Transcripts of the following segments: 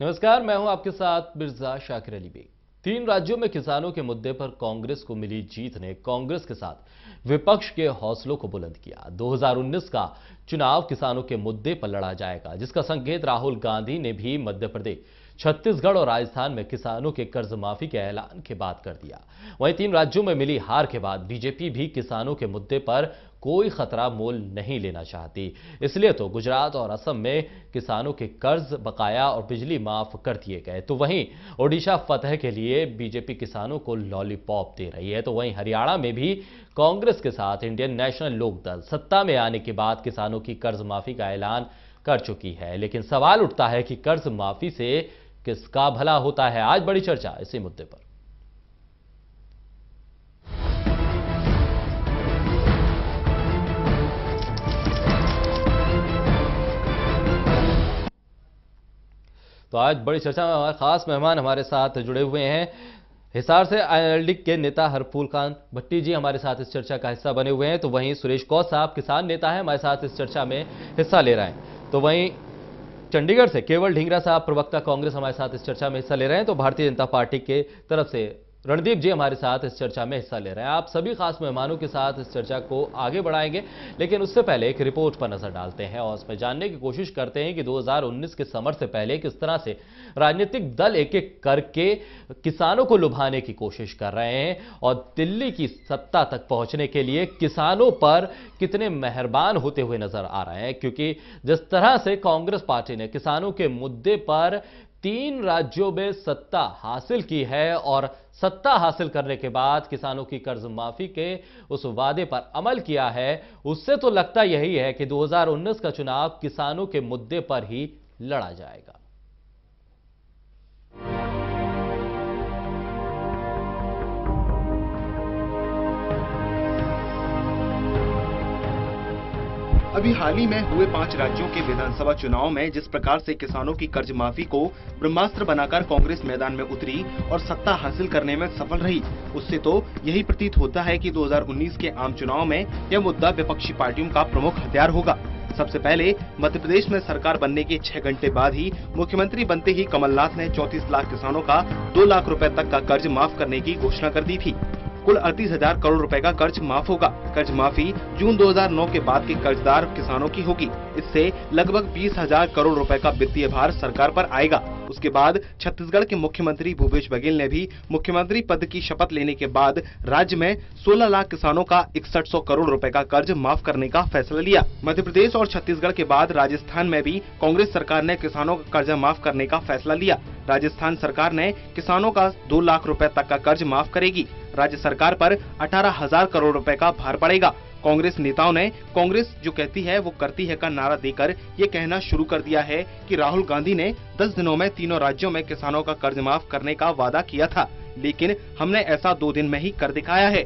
नमस्कार, मैं हूं आपके साथ मिर्जा शाकिर अली बेग। 3 राज्यों में किसानों के मुद्दे पर कांग्रेस को मिली जीत ने कांग्रेस के साथ विपक्ष के हौसलों को बुलंद किया। 2019 का चुनाव किसानों के मुद्दे पर लड़ा जाएगा, जिसका संकेत राहुल गांधी ने भी मध्य प्रदेश, छत्तीसगढ़ और राजस्थान में किसानों के कर्ज माफी के ऐलान के बाद कर दिया। वहीं 3 राज्यों में मिली हार के बाद बीजेपी भी किसानों के मुद्दे पर कोई खतरा मोल नहीं लेना चाहती। इसलिए तो गुजरात और असम में किसानों के कर्ज, बकाया और बिजली माफ कर दिए गए। तो वहीं ओडिशा फतह के लिए बीजेपी किसानों को लॉलीपॉप दे रही है। तो वहीं हरियाणा में भी कांग्रेस के साथ इंडियन नेशनल लोकदल सत्ता में आने के बाद किसानों की कर्ज माफी का ऐलान कर चुकी है। लेकिन सवाल उठता है कि कर्ज माफी से किसका भला होता है। आज बड़ी चर्चा इसी मुद्दे पर। तो आज बड़ी चर्चा में हमारे खास मेहमान हमारे साथ जुड़े हुए हैं। हिसार से आईएनएलडी के नेता हरफूल खान भट्टी जी हमारे साथ इस चर्चा का हिस्सा बने हुए हैं। तो वहीं सुरेश कौर साहब किसान नेता हैं, हमारे साथ इस चर्चा में हिस्सा ले रहे हैं। तो वहीं चंडीगढ़ से केवल ढींगरा साहब प्रवक्ता कांग्रेस हमारे साथ इस चर्चा में हिस्सा ले रहे हैं। तो भारतीय जनता पार्टी के तरफ से रणदीप जी हमारे साथ इस चर्चा में हिस्सा ले रहे हैं। आप सभी खास मेहमानों के साथ इस चर्चा को आगे बढ़ाएंगे, लेकिन उससे पहले एक रिपोर्ट पर नजर डालते हैं और उसमें जानने की कोशिश करते हैं कि 2019 के समर से पहले किस तरह से राजनीतिक दल एक एक करके किसानों को लुभाने की कोशिश कर रहे हैं और दिल्ली की सत्ता तक पहुंचने के लिए किसानों पर कितने मेहरबान होते हुए नजर आ रहे हैं। क्योंकि जिस तरह से कांग्रेस पार्टी ने किसानों के मुद्दे पर 3 राज्यों में सत्ता हासिल की है और सत्ता हासिल करने के बाद किसानों की कर्ज माफी के उस वादे पर अमल किया है, उससे तो लगता यही है कि 2019 का चुनाव किसानों के मुद्दे पर ही लड़ा जाएगा। अभी हाल ही में हुए 5 राज्यों के विधानसभा चुनाव में जिस प्रकार से किसानों की कर्ज माफी को ब्रह्मास्त्र बनाकर कांग्रेस मैदान में उतरी और सत्ता हासिल करने में सफल रही, उससे तो यही प्रतीत होता है कि 2019 के आम चुनाव में यह मुद्दा विपक्षी पार्टियों का प्रमुख हथियार होगा। सबसे पहले मध्य प्रदेश में सरकार बनने के 6 घंटे बाद ही मुख्यमंत्री बनते ही कमलनाथ ने 34 लाख किसानों का 2 लाख रुपए तक का कर्ज माफ करने की घोषणा कर दी थी। कुल 38,000 करोड़ रुपए का कर्ज माफ होगा। कर्ज माफी जून 2009 के बाद के कर्जदार किसानों की होगी। इससे लगभग 20,000 करोड़ रुपए का वित्तीय भार सरकार पर आएगा। उसके बाद छत्तीसगढ़ के मुख्यमंत्री भूपेश बघेल ने भी मुख्यमंत्री पद की शपथ लेने के बाद राज्य में 16 लाख किसानों का 6100 करोड़ रुपए का कर्ज माफ करने का फैसला लिया। मध्य प्रदेश और छत्तीसगढ़ के बाद राजस्थान में भी कांग्रेस सरकार ने किसानों का कर्ज माफ करने का फैसला लिया। राजस्थान सरकार ने किसानों का 2 लाख रुपए तक का कर्ज माफ करेगी। राज्य सरकार पर 18,000 करोड़ रुपए का भार पड़ेगा। कांग्रेस नेताओं ने कांग्रेस जो कहती है वो करती है का नारा देकर ये कहना शुरू कर दिया है कि राहुल गांधी ने 10 दिनों में तीनों राज्यों में किसानों का कर्ज माफ करने का वादा किया था, लेकिन हमने ऐसा 2 दिन में ही कर दिखाया है।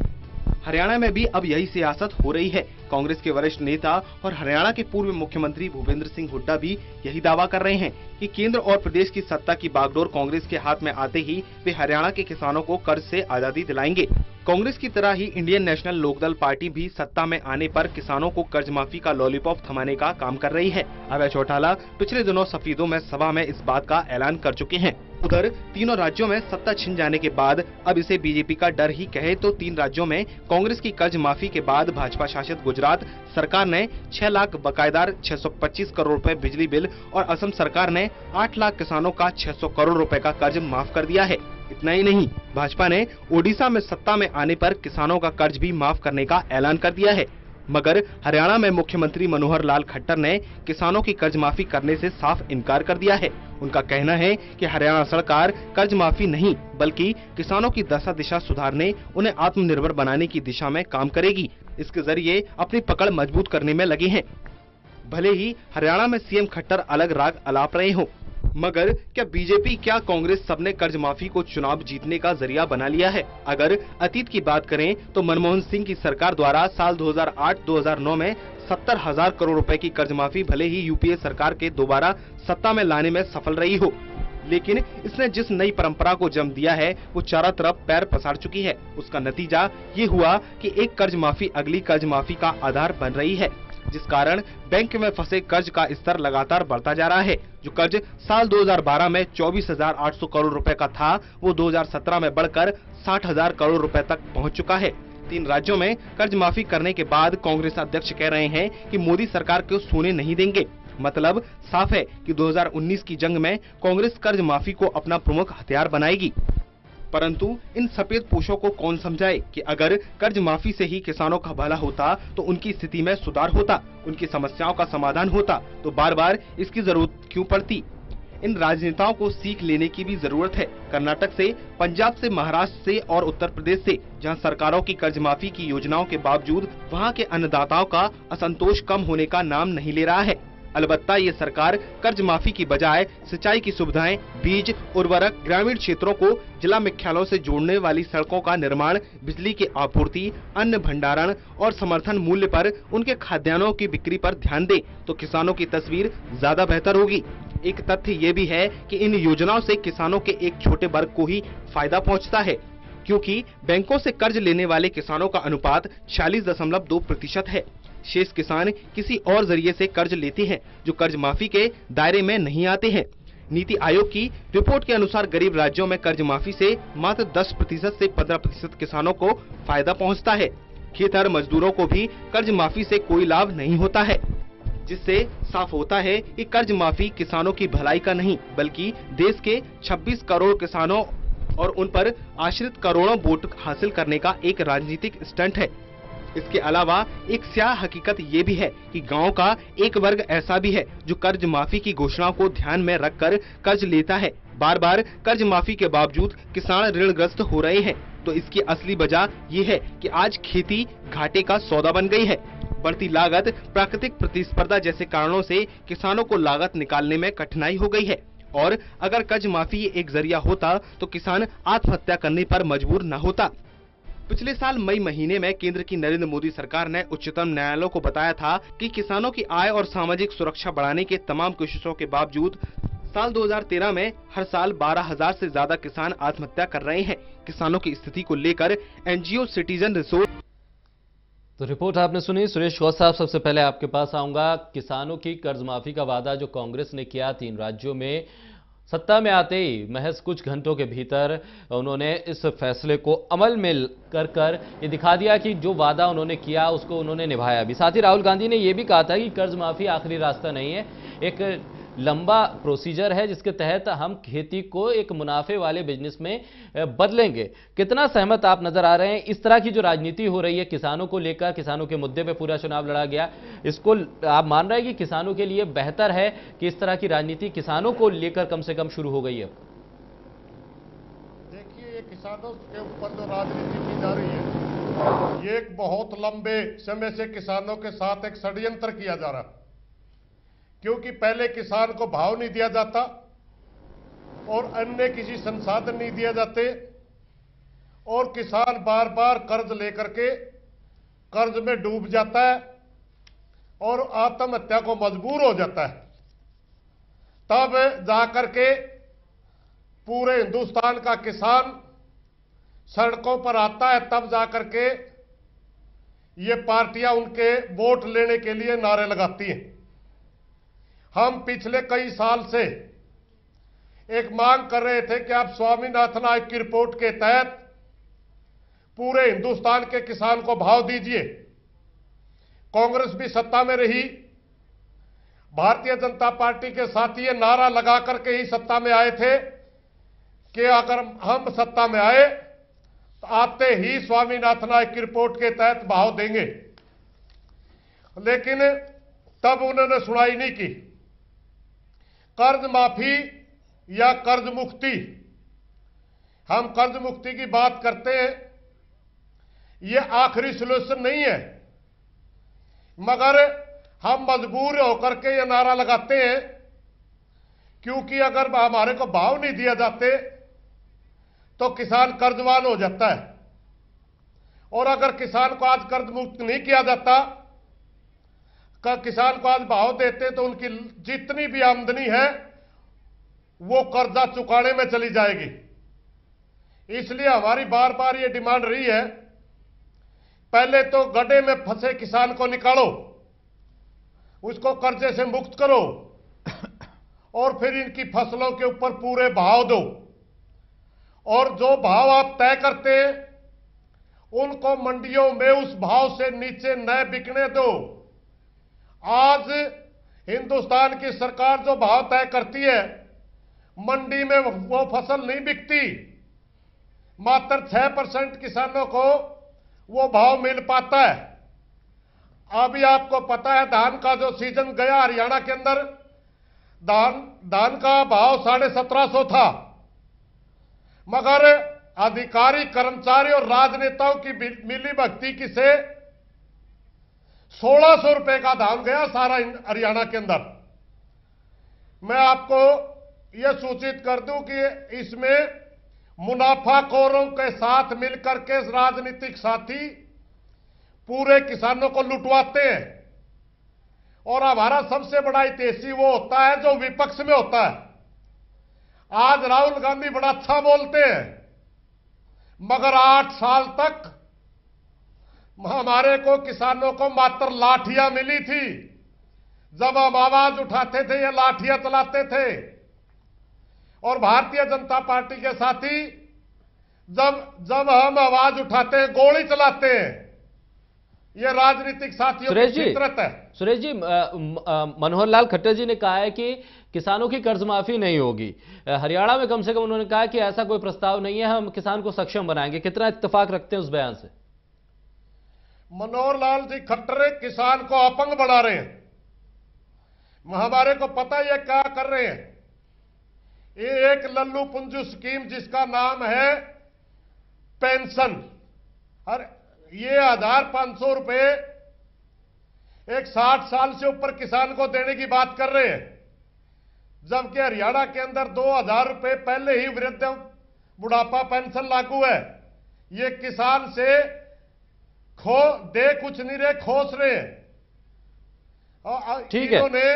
हरियाणा में भी अब यही सियासत हो रही है। कांग्रेस के वरिष्ठ नेता और हरियाणा के पूर्व मुख्यमंत्री भूपेंद्र सिंह हुड्डा भी यही दावा कर रहे हैं कि केंद्र और प्रदेश की सत्ता की बागडोर कांग्रेस के हाथ में आते ही वे हरियाणा के किसानों को कर्ज से आजादी दिलाएंगे। कांग्रेस की तरह ही इंडियन नेशनल लोकदल पार्टी भी सत्ता में आने पर किसानों को कर्ज माफी का लॉलीपॉप थमाने का काम कर रही है। अभय चौटाला पिछले दिनों सफेदों में सभा में इस बात का ऐलान कर चुके हैं। उधर तीनों राज्यों में सत्ता छिन जाने के बाद अब इसे बीजेपी का डर ही कहे तो 3 राज्यों में कांग्रेस की कर्ज माफी के बाद भाजपा शासित गुजरात सरकार ने 6 लाख बकायेदार 625 करोड़ रुपए बिजली बिल और असम सरकार ने 8 लाख किसानों का 600 करोड़ रुपए का कर्ज माफ कर दिया है। इतना ही नहीं, भाजपा ने ओडिशा में सत्ता में आने पर किसानों का कर्ज भी माफ करने का ऐलान कर दिया है। मगर हरियाणा में मुख्यमंत्री मनोहर लाल खट्टर ने किसानों की कर्ज माफी करने से साफ इनकार कर दिया है। उनका कहना है कि हरियाणा सरकार कर्ज माफी नहीं बल्कि किसानों की दशा दिशा सुधारने, उन्हें आत्मनिर्भर बनाने की दिशा में काम करेगी। इसके जरिए अपनी पकड़ मजबूत करने में लगे हैं। भले ही हरियाणा में सीएम खट्टर अलग राग अलाप रहे हों, मगर क्या बीजेपी, क्या कांग्रेस सबने कर्ज माफी को चुनाव जीतने का जरिया बना लिया है? अगर अतीत की बात करें तो मनमोहन सिंह की सरकार द्वारा साल 2008-2009 में 70,000 करोड़ रुपए की कर्ज माफी भले ही यूपीए सरकार के दोबारा सत्ता में लाने में सफल रही हो, लेकिन इसने जिस नई परंपरा को जन्म दिया है वो चारों तरफ पैर पसार चुकी है। उसका नतीजा ये हुआ कि एक कर्ज माफी अगली कर्ज माफी का आधार बन रही है। जिस कारण बैंक में फंसे कर्ज का स्तर लगातार बढ़ता जा रहा है। जो कर्ज साल 2012 में 24,800 करोड़ रुपए का था, वो 2017 में बढ़कर 60,000 करोड़ रुपए तक पहुंच चुका है। 3 राज्यों में कर्ज माफी करने के बाद कांग्रेस अध्यक्ष कह रहे हैं कि मोदी सरकार को सोने नहीं देंगे। मतलब साफ है कि 2019 की जंग में कांग्रेस कर्ज माफी को अपना प्रमुख हथियार बनाएगी। परंतु इन सफेद पोशों को कौन समझाए कि अगर कर्ज माफी से ही किसानों का भला होता तो उनकी स्थिति में सुधार होता, उनकी समस्याओं का समाधान होता, तो बार बार इसकी जरूरत क्यों पड़ती। इन राजनेताओं को सीख लेने की भी जरूरत है। कर्नाटक से, पंजाब से, महाराष्ट्र से और उत्तर प्रदेश से, जहां सरकारों की कर्ज माफी की योजनाओं के बावजूद वहां के अन्नदाताओं का असंतोष कम होने का नाम नहीं ले रहा है। अलबत्ता ये सरकार कर्ज माफी की बजाय सिंचाई की सुविधाएं, बीज, उर्वरक, ग्रामीण क्षेत्रों को जिला मुख्यालयों से जोड़ने वाली सड़कों का निर्माण, बिजली की आपूर्ति, अन्न भंडारण और समर्थन मूल्य पर उनके खाद्यान्नों की बिक्री पर ध्यान दे तो किसानों की तस्वीर ज्यादा बेहतर होगी। एक तथ्य ये भी है कि इन योजनाओं से किसानों के एक छोटे वर्ग को ही फायदा पहुंचता है, क्योंकि बैंकों से कर्ज लेने वाले किसानों का अनुपात 46.2% है। शेष किसान किसी और जरिए से कर्ज लेते हैं जो कर्ज माफी के दायरे में नहीं आते हैं। नीति आयोग की रिपोर्ट के अनुसार गरीब राज्यों में कर्ज माफी से मात्र 10% से 15% किसानों को फायदा पहुंचता है। खेतर मजदूरों को भी कर्ज माफी से कोई लाभ नहीं होता है, जिससे साफ होता है कि कर्ज माफी किसानों की भलाई का नहीं बल्कि देश के 26 करोड़ किसानों और उन पर आश्रित करोड़ों वोट हासिल करने का एक राजनीतिक स्टंट है। इसके अलावा एक स्याह हकीकत ये भी है कि गांव का एक वर्ग ऐसा भी है जो कर्ज माफी की घोषणाओं को ध्यान में रखकर कर्ज लेता है। बार बार कर्ज माफी के बावजूद किसान ऋणग्रस्त हो रहे हैं। तो इसकी असली वजह ये है कि आज खेती घाटे का सौदा बन गई है। बढ़ती लागत, प्राकृतिक प्रतिस्पर्धा जैसे कारणों से किसानों को लागत निकालने में कठिनाई हो गई है। और अगर कर्ज माफी एक जरिया होता तो किसान आत्महत्या करने पर मजबूर न होता। पिछले साल मई महीने में केंद्र की नरेंद्र मोदी सरकार ने उच्चतम न्यायालय को बताया था कि किसानों की आय और सामाजिक सुरक्षा बढ़ाने के तमाम कोशिशों के बावजूद साल 2013 में हर साल 12,000 से ज्यादा किसान आत्महत्या कर रहे हैं। किसानों की स्थिति को लेकर एनजीओ सिटीजन रिसोर्स। तो रिपोर्ट आपने सुनी। सुरेश गौर साहब, सबसे पहले आपके पास आऊंगा। किसानों की कर्ज माफी का वादा जो कांग्रेस ने किया 3 राज्यों में, सत्ता में आते ही महज कुछ घंटों के भीतर उन्होंने इस फैसले को अमल में कर ये दिखा दिया कि जो वादा उन्होंने किया उसको उन्होंने निभाया भी। साथ ही राहुल गांधी ने यह भी कहा था कि कर्ज माफी आखिरी रास्ता नहीं है, एक लंबा प्रोसीजर है जिसके तहत हम खेती को एक मुनाफे वाले बिजनेस में बदलेंगे। कितना सहमत आप नजर आ रहे हैं? इस तरह की जो राजनीति हो रही है किसानों को लेकर, किसानों के मुद्दे पे पूरा चुनाव लड़ा गया, इसको आप मान रहे हैं कि किसानों के लिए बेहतर है कि इस तरह की राजनीति किसानों को लेकर कम से कम शुरू हो गई है? देखिए, ये किसानों के ऊपर जो राजनीति की जा रही है, ये एक बहुत लंबे समय से किसानों के साथ एक षड्यंत्र किया जा रहा है। क्योंकि पहले किसान को भाव नहीं दिया जाता और अन्य किसी संसाधन नहीं दिए जाते और किसान बार बार कर्ज लेकर के कर्ज में डूब जाता है और आत्महत्या को मजबूर हो जाता है। तब जाकर के पूरे हिंदुस्तान का किसान सड़कों पर आता है, तब जाकर के ये पार्टियां उनके वोट लेने के लिए नारे लगाती हैं। हम पिछले कई साल से एक मांग कर रहे थे कि आप स्वामीनाथन आयोग की रिपोर्ट के तहत पूरे हिंदुस्तान के किसान को भाव दीजिए। कांग्रेस भी सत्ता में रही, भारतीय जनता पार्टी के साथी ये नारा लगा करके ही सत्ता में आए थे कि अगर हम सत्ता में आए तो आते ही स्वामीनाथन आयोग की रिपोर्ट के तहत भाव देंगे। लेकिन तब उन्होंने सुनाई नहीं की। कर्ज माफी या कर्ज मुक्ति, हम कर्ज मुक्ति की बात करते हैं, ये आखिरी सॉल्यूशन नहीं है, मगर हम मजबूर होकर के ये नारा लगाते हैं क्योंकि अगर हमारे को भाव नहीं दिया जाते तो किसान कर्जवान हो जाता है। और अगर किसान को आज कर्ज मुक्त नहीं किया जाता, किसान को आज भाव देते तो उनकी जितनी भी आमदनी है वो कर्जा चुकाने में चली जाएगी। इसलिए हमारी बार बार ये डिमांड रही है, पहले तो गड्ढे में फंसे किसान को निकालो, उसको कर्जे से मुक्त करो और फिर इनकी फसलों के ऊपर पूरे भाव दो, और जो भाव आप तय करते हैं उनको मंडियों में उस भाव से नीचे न बिकने दो। आज हिंदुस्तान की सरकार जो भाव तय करती है, मंडी में वो फसल नहीं बिकती। मात्र 6% किसानों को वो भाव मिल पाता है। अभी आपको पता है धान का जो सीजन गया हरियाणा के अंदर, धान का भाव 1750 था, मगर अधिकारी, कर्मचारी और राजनेताओं की मिली भगती की से 1600 रुपए का धान गया सारा हरियाणा के अंदर। मैं आपको यह सूचित कर दूं कि इसमें मुनाफाखोरों के साथ मिलकर के राजनीतिक साथी पूरे किसानों को लुटवाते हैं। और हमारा सबसे बड़ा हितैषी वो होता है जो विपक्ष में होता है। आज राहुल गांधी बड़ा अच्छा बोलते हैं, मगर 8 साल तक हमारे को किसानों को मात्र लाठियां मिली थी। जब हम आवाज उठाते थे ये लाठियां चलाते थे। और भारतीय जनता पार्टी के साथी जब हम आवाज उठाते हैं गोली चलाते हैं। ये राजनीतिक साथियों की फितरत है। सुरेश जी, मनोहर लाल खट्टर जी ने कहा है कि किसानों की कर्ज माफी नहीं होगी। हरियाणा में कम से कम उन्होंने कहा कि ऐसा कोई प्रस्ताव नहीं है, हम किसान को सक्षम बनाएंगे। कितना इत्तेफाक रखते हैं उस बयान से? मनोहर लाल जी खट्टर किसान को अपंग बना रहे हैं। हमारे को पता है ये क्या कर रहे हैं। ये एक लल्लू पुंजू स्कीम जिसका नाम है पेंशन, और ये 1500 रुपए एक 60 साल से ऊपर किसान को देने की बात कर रहे हैं, जबकि हरियाणा के अंदर 2000 रुपए पहले ही वृद्ध बुढ़ापा पेंशन लागू है। ये किसान से दे कुछ नहीं रहे, खोस रहे हैं। ठीक है, इन्होंने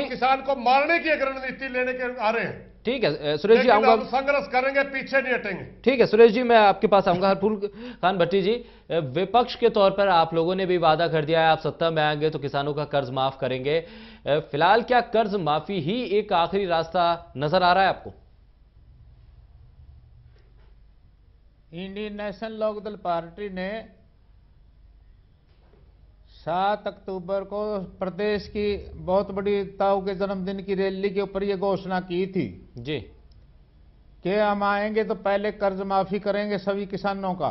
किसान को मारने की एक रणनीति लेने के आ रहे हैं। ठीक है सुरेश जी, आऊंगा, संघर्ष करेंगे, पीछे नहीं हटेंगे। ठीक है सुरेश जी, मैं आपके पास आऊंगा। हरफूल खान भट्टी जी, विपक्ष के तौर पर आप लोगों ने भी वादा कर दिया है आप सत्ता में आएंगे तो किसानों का कर्ज माफ करेंगे। फिलहाल क्या कर्ज माफी ही एक आखिरी रास्ता नजर आ रहा है आपको? इंडियन नेशनल लोकदल पार्टी ने 7 अक्टूबर को प्रदेश की बहुत बड़ी ताऊ के जन्मदिन की रैली के ऊपर यह घोषणा की थी जी कि हम आएंगे तो पहले कर्ज माफी करेंगे सभी किसानों का,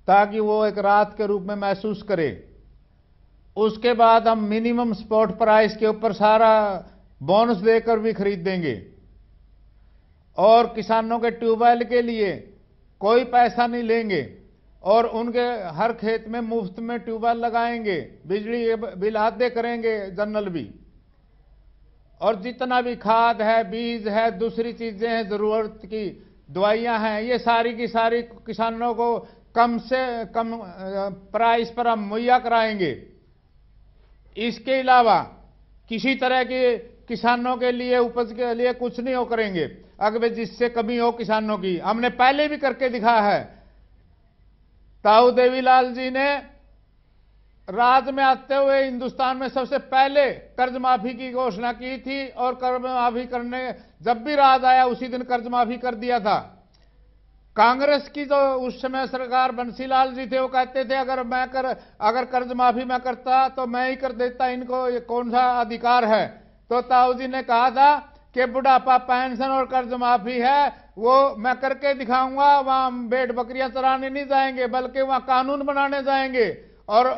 ताकि वो एक राहत के रूप में महसूस करे। उसके बाद हम मिनिमम स्पॉट प्राइस के ऊपर सारा बोनस देकर भी खरीद देंगे, और किसानों के ट्यूबवेल के लिए कोई पैसा नहीं लेंगे, और उनके हर खेत में मुफ्त में ट्यूबवेल लगाएंगे, बिजली बिल आधे करेंगे, जनरल भी, और जितना भी खाद है, बीज है, दूसरी चीजें हैं, जरूरत की दवाइयां हैं, ये सारी की सारी किसानों को कम से कम प्राइस पर हम मुहैया कराएंगे। इसके अलावा किसी तरह के किसानों के लिए उपज के लिए कुछ नहीं हो करेंगे अगर जिससे कमी हो किसानों की। हमने पहले भी करके दिखा है। ताऊ देवीलाल जी ने राज में आते हुए हिंदुस्तान में सबसे पहले कर्ज माफी की घोषणा की थी, और कर्ज माफी करने जब भी राज आया उसी दिन कर्ज माफी कर दिया था। कांग्रेस की जो उस समय सरकार बंसीलाल जी थे, वो कहते थे अगर कर्ज माफी मैं करता तो मैं ही कर देता, इनको ये कौन सा अधिकार है। तो ताऊ जी ने कहा था कि बुढ़ापा पेंशन और कर्ज माफी है वो मैं करके दिखाऊंगा, वहां हम भेड़ बकरियां चराने नहीं जाएंगे बल्कि वहां कानून बनाने जाएंगे, और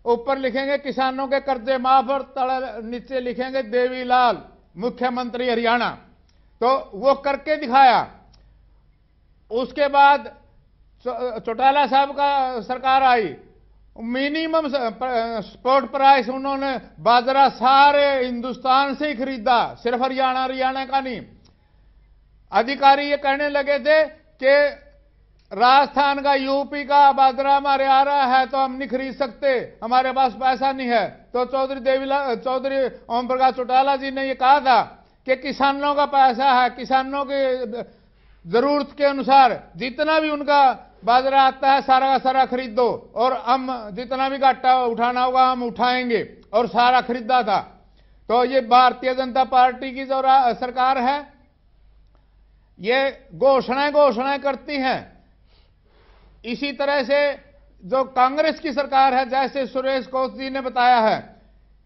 ऊपर लिखेंगे किसानों के कर्जे माफ, और नीचे लिखेंगे देवीलाल मुख्यमंत्री हरियाणा। तो वो करके दिखाया। उसके बाद चौटाला साहब का सरकार आई, मिनिमम स्पॉट प्राइस उन्होंने बाजरा सारे हिंदुस्तान से ही खरीदा, सिर्फ हरियाणा का नहीं। अधिकारी ये कहने लगे थे कि राजस्थान का, यूपी का बाजरा हमारे आ रहा है तो हम नहीं खरीद सकते, हमारे पास पैसा नहीं है। तो चौधरी ओम प्रकाश चौटाला जी ने ये कहा था कि किसानों का पैसा है, किसानों के जरूरत के अनुसार जितना भी उनका बाजरा आता है, सारा का सारा खरीद दो और हम जितना भी घाटा उठाना होगा हम उठाएंगे, और सारा खरीदा था। तो ये भारतीय जनता पार्टी की जो सरकार है, ये घोषणाएं करती हैं। इसी तरह से जो कांग्रेस की सरकार है, जैसे सुरेश कौश जी ने बताया है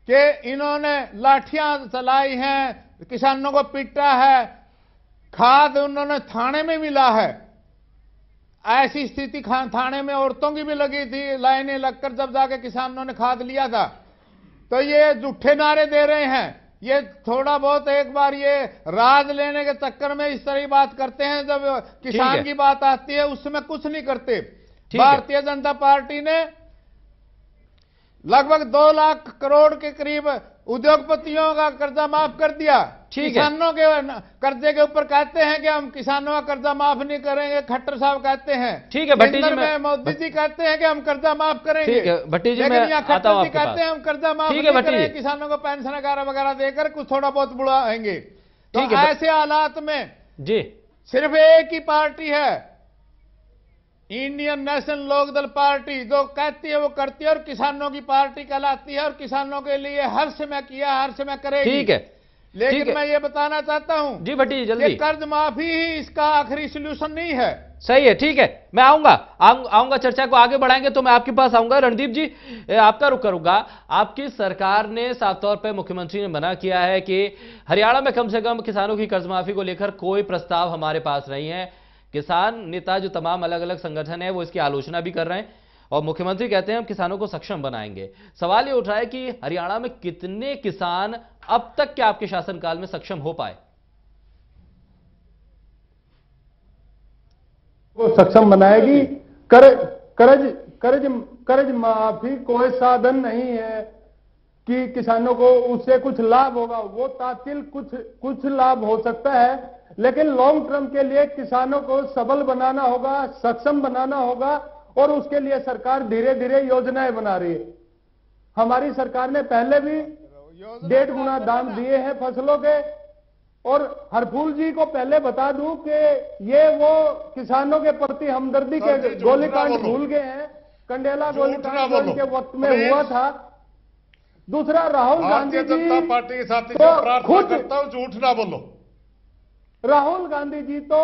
कि इन्होंने लाठियां चलाई हैं, किसानों को पीटा है, खाद उन्होंने थाने में मिला है। ऐसी स्थिति थाने में औरतों की भी लगी थी, लाइनें लगकर जब जाके किसानों ने खाद लिया था। तो ये झूठे नारे दे रहे हैं, ये थोड़ा बहुत एक बार ये राज लेने के चक्कर में इस तरह की बात करते हैं। जब किसान की बात आती है उसमें कुछ नहीं करते। भारतीय जनता पार्टी ने लगभग 2 लाख करोड़ के करीब उद्योगपतियों का कर्जा माफ कर दिया। किसानों के कर्जे के ऊपर कहते हैं कि हम किसानों का कर्जा माफ नहीं करेंगे, खट्टर साहब कहते हैं। ठीक है भट्टी जी, मोदी जी कहते हैं कि हम कर्जा माफ करेंगे। ठीक है भट्टी जी, मैं आता हूं आपके पास। कहते हैं हम कर्जा माफ नहीं करेंगे, किसानों को पेंशन वगैरह देकर कुछ थोड़ा बहुत बुढ़ाएंगे। तो ऐसे हालात में जी सिर्फ एक ही पार्टी है, इंडियन नेशनल लोकदल पार्टी, जो कहती है वो करती है, और किसानों की पार्टी कहलाती है, और किसानों के लिए हर समय किया, हर समय करेगी। ठीक है, लेकिन मैं ये बताना चाहता हूं जी भट्टी जी, जल्दी, कर्ज माफी ही इसका आखिरी सॉल्यूशन नहीं है। सही है, ठीक है, मैं आऊंगा चर्चा को आगे बढ़ाएंगे। तो मैं आपके पास आऊंगा। रणदीप जी, आपका रुख करूंगा। आपकी सरकार ने साफ तौर पे, मुख्यमंत्री ने मना किया है कि हरियाणा में कम से कम किसानों की कर्ज माफी को लेकर कोई प्रस्ताव हमारे पास नहीं है। किसान नेता जो तमाम अलग अलग संगठन है वो इसकी आलोचना भी कर रहे हैं, और मुख्यमंत्री कहते हैं हम किसानों को सक्षम बनाएंगे। सवाल ये उठ रहा है कि हरियाणा में कितने किसान अब तक के आपके शासनकाल में सक्षम हो पाए? वो सक्षम बनाएगी। कर्ज माफी कोई साधन नहीं है कि किसानों को उससे कुछ लाभ होगा। वो तात्कालिक कुछ लाभ हो सकता है, लेकिन लॉन्ग टर्म के लिए किसानों को सबल बनाना होगा, सक्षम बनाना होगा, और उसके लिए सरकार धीरे धीरे योजनाएं बना रही है। हमारी सरकार ने पहले भी 1.5 गुना दाम दिए हैं फसलों के। और हरफूल जी को पहले बता दूं कि ये वो किसानों के प्रति हमदर्दी के गोलीकांड भूल गए हैं। कंडेला गोलीकांड के वक्त में हुआ था। दूसरा, राहुल गांधी जी, जनता पार्टी के साथ प्रार्थना करता हूं, झूठ ना बोलो। राहुल गांधी जी तो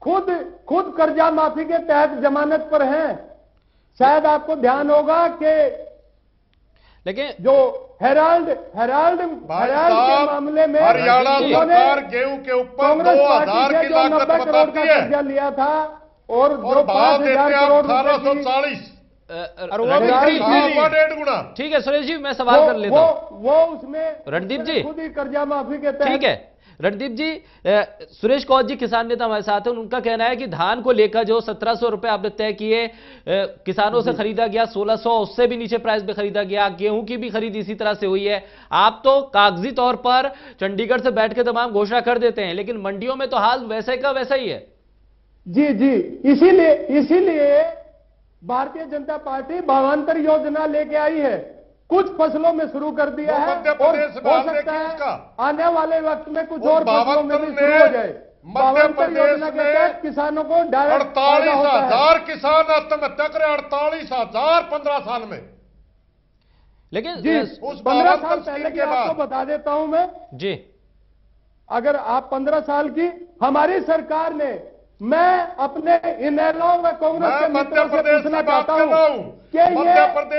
खुद कर्जा माफी के तहत जमानत पर हैं। शायद आपको ध्यान होगा कि लेकिन जो हेराल्ड के मामले में हरियाणा सरकार गेहूं के ऊपर 2000 की लागत बताती है, कर्जा लिया था, और जो भाव देते हैं 1840 और वो 1.5 गुना। ठीक है सुरेश जी, मैं सवाल कर लेता हूं। वो उसमें रणदीप जी खुद ही कर्जा माफी के तहत। ठीक है रणदीप जी, सुरेश कौश जी किसान नेता हमारे साथ हैं। उनका कहना है कि धान को लेकर जो 1700 रुपए आपने तय किए, किसानों से खरीदा गया 1600, उससे भी नीचे प्राइस पे खरीदा गया। गेहूं की भी खरीद इसी तरह से हुई है। आप तो कागजी तौर पर चंडीगढ़ से बैठ के तमाम घोषणा कर देते हैं, लेकिन मंडियों में तो हाल वैसे का वैसा ही है। जी, इसीलिए भारतीय जनता पार्टी भावांतर योजना लेके आई है। कुछ फसलों में शुरू कर दिया है, और हो सकता है आने वाले वक्त में कुछ और फसलों में भी शुरू हो जाए। भावांतर योजना के तहत किसानों को डायरेक्ट 48,000 किसान आत्महत्या करे, 48,000 15 साल में। लेकिन जी, उस 15 साल पहले की आपको बता देता हूं मैं जी। अगर आप 15 साल की हमारी सरकार ने, मैं अपने इनेलो में कांग्रेस के मित्रों से पूछना चाहता हूं कि ये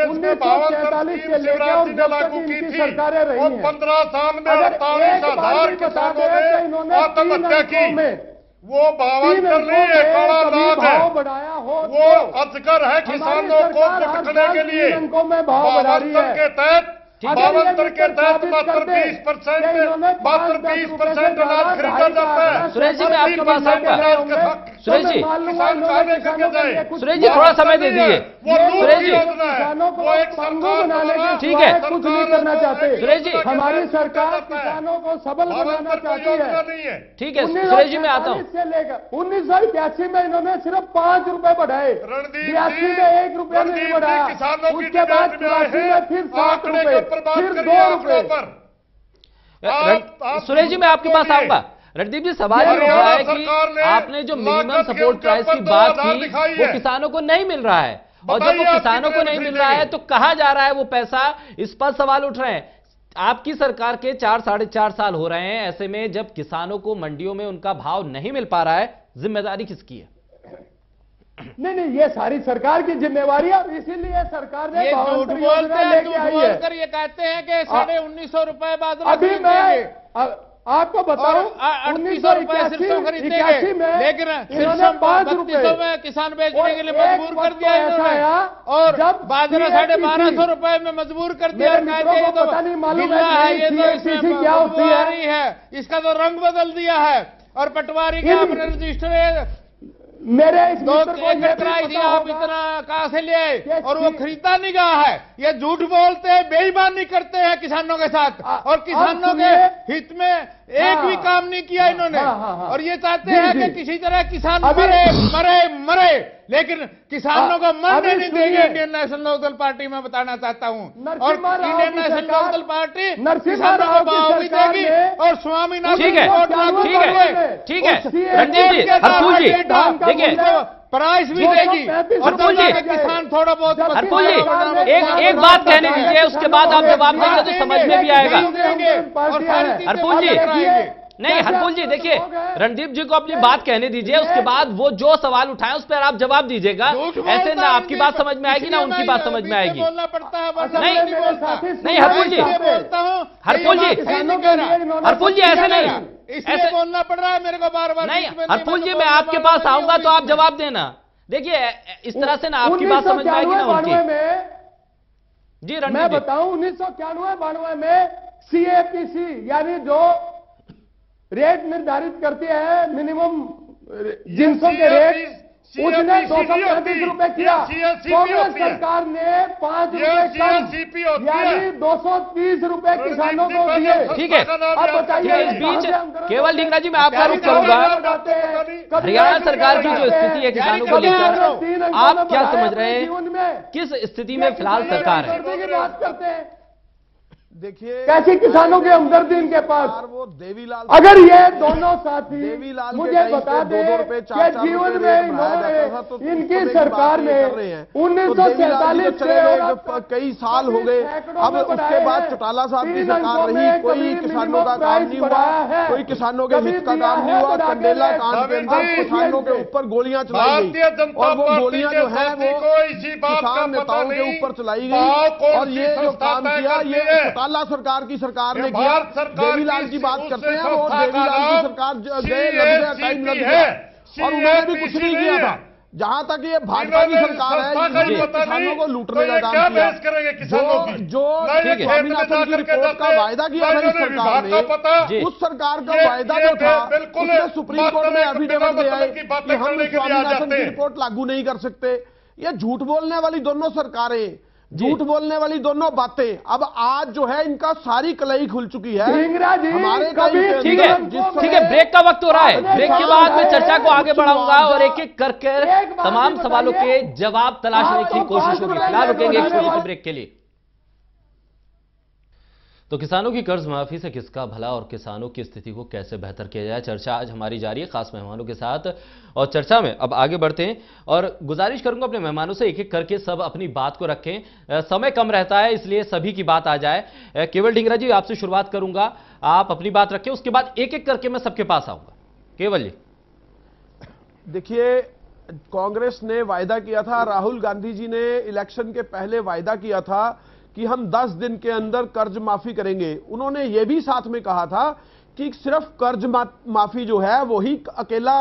1946 से लेकर और जब तक इनकी सरकारें रही हैं, 15 साल में 48,000 किसानों ने आत्महत्या की। वो भावांतर नहीं है, काला नाग है, बढ़ाया हो, वो अजगर है किसानों को भुगतने के लिए। भावांतर के तहत भावांतर के तहत मात्र 20% अनाज खरीदा जाता है। सुरेश जी, मैं आपके पास आऊंगा। सुरेश जी, सुरेश जी थोड़ा समय दे दीजिए। सुरेश जी, वो एक सरकार, ठीक है, कुछ नहीं करना चाहते। सुरेश जी, हमारी सरकार किसानों को सबल बनाना चाहती है। ठीक है सुरेश जी, मैं आता हूँ। से लेकर 1982 में इन्होंने सिर्फ 5 रुपए बढ़ाए, 82 में 1 रुपया नहीं बढ़ाया, उसके बाद 84 में फिर 7 रुपए, फिर 2 रुपए। सुरेश जी, मैं आपके पास आऊंगा। रणदीप जी, सवाल ये उठ रहा है कि आपने जो मिनिमम सपोर्ट प्राइस की बात की वो किसानों को नहीं मिल रहा है, और जब वो किसानों को नहीं मिल रहा है तो कहां जा रहा है वो पैसा, इस पर सवाल उठ रहे हैं। आपकी सरकार के 4-4.5 साल हो रहे हैं, ऐसे में जब किसानों को मंडियों में उनका भाव नहीं मिल पा रहा है, जिम्मेदारी किसकी है? नहीं, ये सारी सरकार की जिम्मेवारी है, और इसीलिए सरकार ने ये झूठ बोलते हैं, झूठ बोलकर ये कहते हैं कि 1950 रुपए बाजरा अभी मैं आपको बताऊं 1981 में, लेकिन इन्होंने 5 रुपए में किसान बेचने के लिए मजबूर कर दिया इन्होंने, और जब बाजरा 1250 रुपए में मजबूर कर दिया। पता नहीं मालूम है ये तो इसमें क्या होती है, इसका तो रंग बदल दिया है, और पटवारी के आपने रजिस्टर मेरे इस आप इतना कहां से ले आए, और वो खरीदा नहीं गया है। ये झूठ बोलते हैं, बेईमानी करते हैं किसानों के साथ, और किसानों के हित में एक भी काम नहीं किया इन्होंने। और ये चाहते हैं कि किसी तरह किसान मरे, लेकिन किसानों को मरने नहीं देंगे इंडियन नेशनल लोकदल पार्टी, मैं बताना चाहता हूं। और इंडियन नेशनल लोकदल पार्टी किसानों को भाव भी देगी, और स्वामीनाथन ठीक है रणदीप जी, हरपुल जी देखिए, प्राइस भी देगी, और किसान थोड़ा बहुत। हरपुल जी एक बात कहने दीजिए, उसके बाद आप जवाब देंगे तो समझ में भी आएगा। हरपुल जी नहीं, हरपुल जी देखिए, रणदीप जी को अपनी बात कहने दीजिए, उसके बाद वो जो सवाल उठाए उस पर आप जवाब दीजिएगा। ऐसे ना आपकी बात समझ में आएगी ना उनकी बात समझ में आएगी। बोलना पड़ता है, नहीं हरपुल जी, हरपुल जी ऐसे नहीं, ऐसे बोलना पड़ रहा है मेरे को बार-बार। नहीं हरपुल जी, मैं आपके पास आऊंगा तो आप जवाब देना। देखिए इस तरह से ना आपकी बात समझ में आएगी ना उनकी। जी रणदीप, मैं बताऊं 1991-92 में CAPC यानी जो रेट निर्धारित करती है मिनिमम जिनसों के रेट, उसने 235 रुपए किया। कांग्रेस सरकार ने 5 रुपए कम यानी 230 रुपए किसानों को दिए। ठीक है, अब बताइए इस बीच केवल ढींगरा जी मैं आपका रुख करूंगा। हरियाणा सरकार की जो स्थिति है किसानों को लेकर, आप क्या समझ रहे हैं, किस स्थिति में फिलहाल सरकार है? बात करते हैं, देखिए कैसी किसानों के हमदर्दी इनके पास। वो देवीलाल, अगर ये दोनों साथी देवीलाल मुझे बता दें कि जीवन में इन्होंने इनकी सरकार ने 1947 से कई साल हो गए, अब उसके बाद चौटाला साहब की सरकार रही, कोई किसानों का काम नहीं हुआ, कोई किसानों के हित का काम नहीं हुआ। कंडेला कांड के अंदर किसानों के ऊपर गोलियां चलाई गई, और वो गोलियां जो है वो किसान नेताओं के ऊपर चलाई गई। और ये जो काम किया ये चौटाला सरकार की सरकार ने किया। देवीलाल की बात करते हैं, और देवीलाल की सरकार गए टाइम लग गया, और उन्होंने भी कुछ नहीं किया था। जहां तक ये भाजपा की सरकार है, ये किसानों को लूटने का काम किया। जो स्वामीनाथन की रिपोर्ट का वायदा किया था इस सरकार ने, उस सरकार का वायदा जो था उसने सुप्रीम कोर्ट में एफिडेविट दिया है कि हम स्वामीनाथन की रिपोर्ट लागू नहीं कर सकते। ये झूठ बोलने वाली दोनों सरकारें, झूठ बोलने वाली दोनों बातें, अब आज जो है इनका सारी कलई खुल चुकी है हमारे। ठीक है, ब्रेक का वक्त हो रहा है। ब्रेक के बाद मैं चर्चा को आगे बढ़ाऊंगा और एक एक करके तमाम सवालों के जवाब तलाशने की कोशिश होगी। फिलहाल रुकेंगे एक छोटे से ब्रेक के लिए। तो किसानों की कर्ज माफी से किसका भला और किसानों की स्थिति को कैसे बेहतर किया जाए, चर्चा आज हमारी जारी है खास मेहमानों के साथ। और चर्चा में अब आगे बढ़ते हैं और गुजारिश करूंगा अपने मेहमानों से एक एक करके सब अपनी बात को रखें। समय कम रहता है इसलिए सभी की बात आ जाए। केवल ढींगरा जी आपसे शुरुआत करूंगा, आप अपनी बात रखें, उसके बाद एक एक करके मैं सबके पास आऊंगा। केवल जी देखिए, कांग्रेस ने वायदा किया था, राहुल गांधी जी ने इलेक्शन के पहले वायदा किया था कि हम 10 दिन के अंदर कर्ज माफी करेंगे। उन्होंने यह भी साथ में कहा था कि सिर्फ कर्ज माफी जो है वही अकेला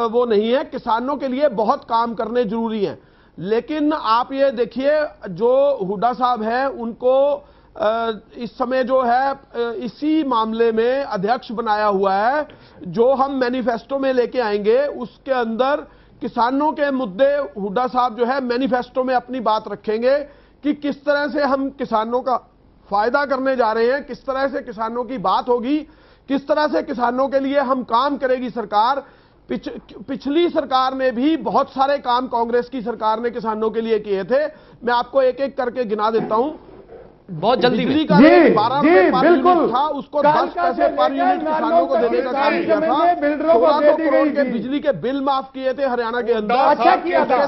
वो नहीं है, किसानों के लिए बहुत काम करने जरूरी हैं। लेकिन आप ये देखिए, जो हुड्डा साहब हैं उनको इस समय जो है इसी मामले में अध्यक्ष बनाया हुआ है। जो हम मैनिफेस्टो में लेके आएंगे उसके अंदर किसानों के मुद्दे हुड्डा साहब जो है मैनिफेस्टो में अपनी बात रखेंगे कि किस तरह से हम किसानों का फायदा करने जा रहे हैं, किस तरह से किसानों की बात होगी, किस तरह से किसानों के लिए हम काम करेगी सरकार। पिछली सरकार में भी बहुत सारे काम कांग्रेस की सरकार ने किसानों के लिए किए थे। मैं आपको एक एक करके गिना देता हूं। बहुत जल्दी में। बिजली का रेट 12 रुपए पर यूनिट था, उसको 10 पैसे पर यूनिट किसानों को देने का काम किया था। 1600 करोड़ के बिजली के बिल माफ किए थे हरियाणा के अंदर। अच्छा किया था।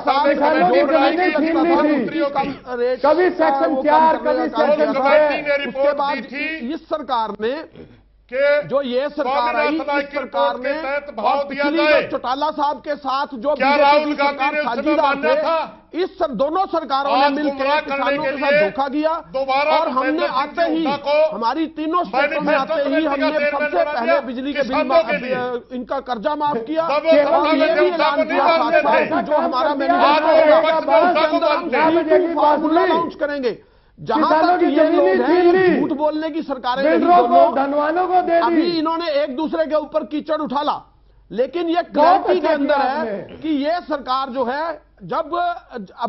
कभी सेक्शन 4 कभी सेक्शन 6। उसके बाद इस सरकार ने जो ये सरकार आई, इस सरकार ने और पिछली जो चौटाला साहब के साथ जो बीजेपी की सरकार साझीदार थे, इस दोनों सरकारों ने मिलकर किसानों के साथ धोखा किया। और हमने आते ही, हमारी तीनों स्टेटों में आते ही हमने सबसे पहले बिजली के बिल इनका कर्जा माफ किया और ये भी ऐलान किया जो हमारा फार्मूला लॉन्च करेंगे। जहां तक ये लोग हैं झूठ बोलने की सरकारें धनवानों को दे दी। अभी इन्होंने एक दूसरे के ऊपर कीचड़ उठाला, लेकिन ये क्रांति के अंदर है कि ये सरकार जो है जब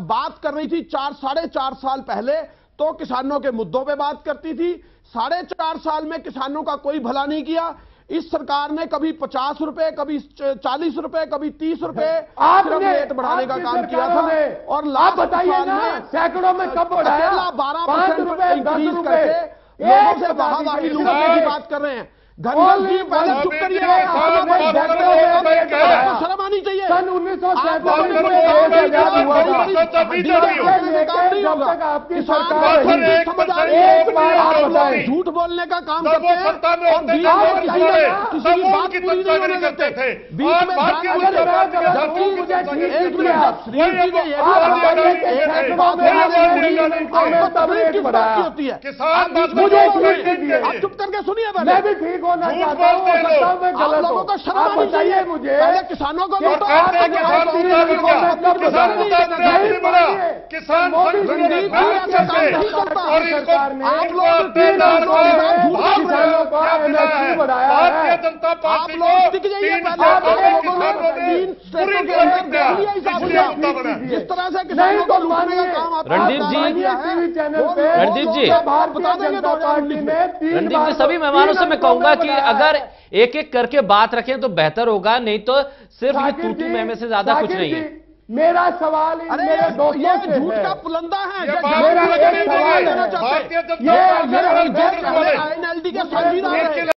बात कर रही थी 4-4.5 साल पहले, तो किसानों के मुद्दों पे बात करती थी। 4.5 साल में किसानों का कोई भला नहीं किया। इस सरकार ने कभी 50 रुपए, कभी 40 रुपए, कभी 30 रुपए सिर्फ रेट बढ़ाने का काम किया था। और लाभ बताइए ना, सैकड़ों में कब बढ़ाया? 12% इंक्रीज करके लोगों से वाहवाही लूटने की बात कर रहे हैं। धनवल जी पहले चुप करिए, शर्म आनी चाहिए। सन 1947 झूठ बोलने का काम करते हैं और बीच में किसी की बात पूरी नहीं होने देते थे। बीच में होती है। आप चुप करके सुनिए, मैं भी ठीक होना चाहता हूँ, आप लोगों को शर्म आनी चाहिए। मुझे पहले किसानों को किसान आप लोग किसानों को एमएसपी बढ़ाया है। आप लोग टिक जाइए, जिस तरह से किसानों को लूटने का काम आप रणदीप जी, टीवी चैनल पे रणदीप जी, रणदीप जी, सभी मेहमानों से मैं कहूंगा कि अगर एक एक करके बात रखें तो बेहतर होगा, नहीं तो सिर्फ ये तू-तू मैं से ज्यादा कुछ नहीं है। मेरा सवाल मेरे दोस्तों से झूठ का पुलंदा है। मेरा एक सवाल है, ये INLD के साझीदार हैं।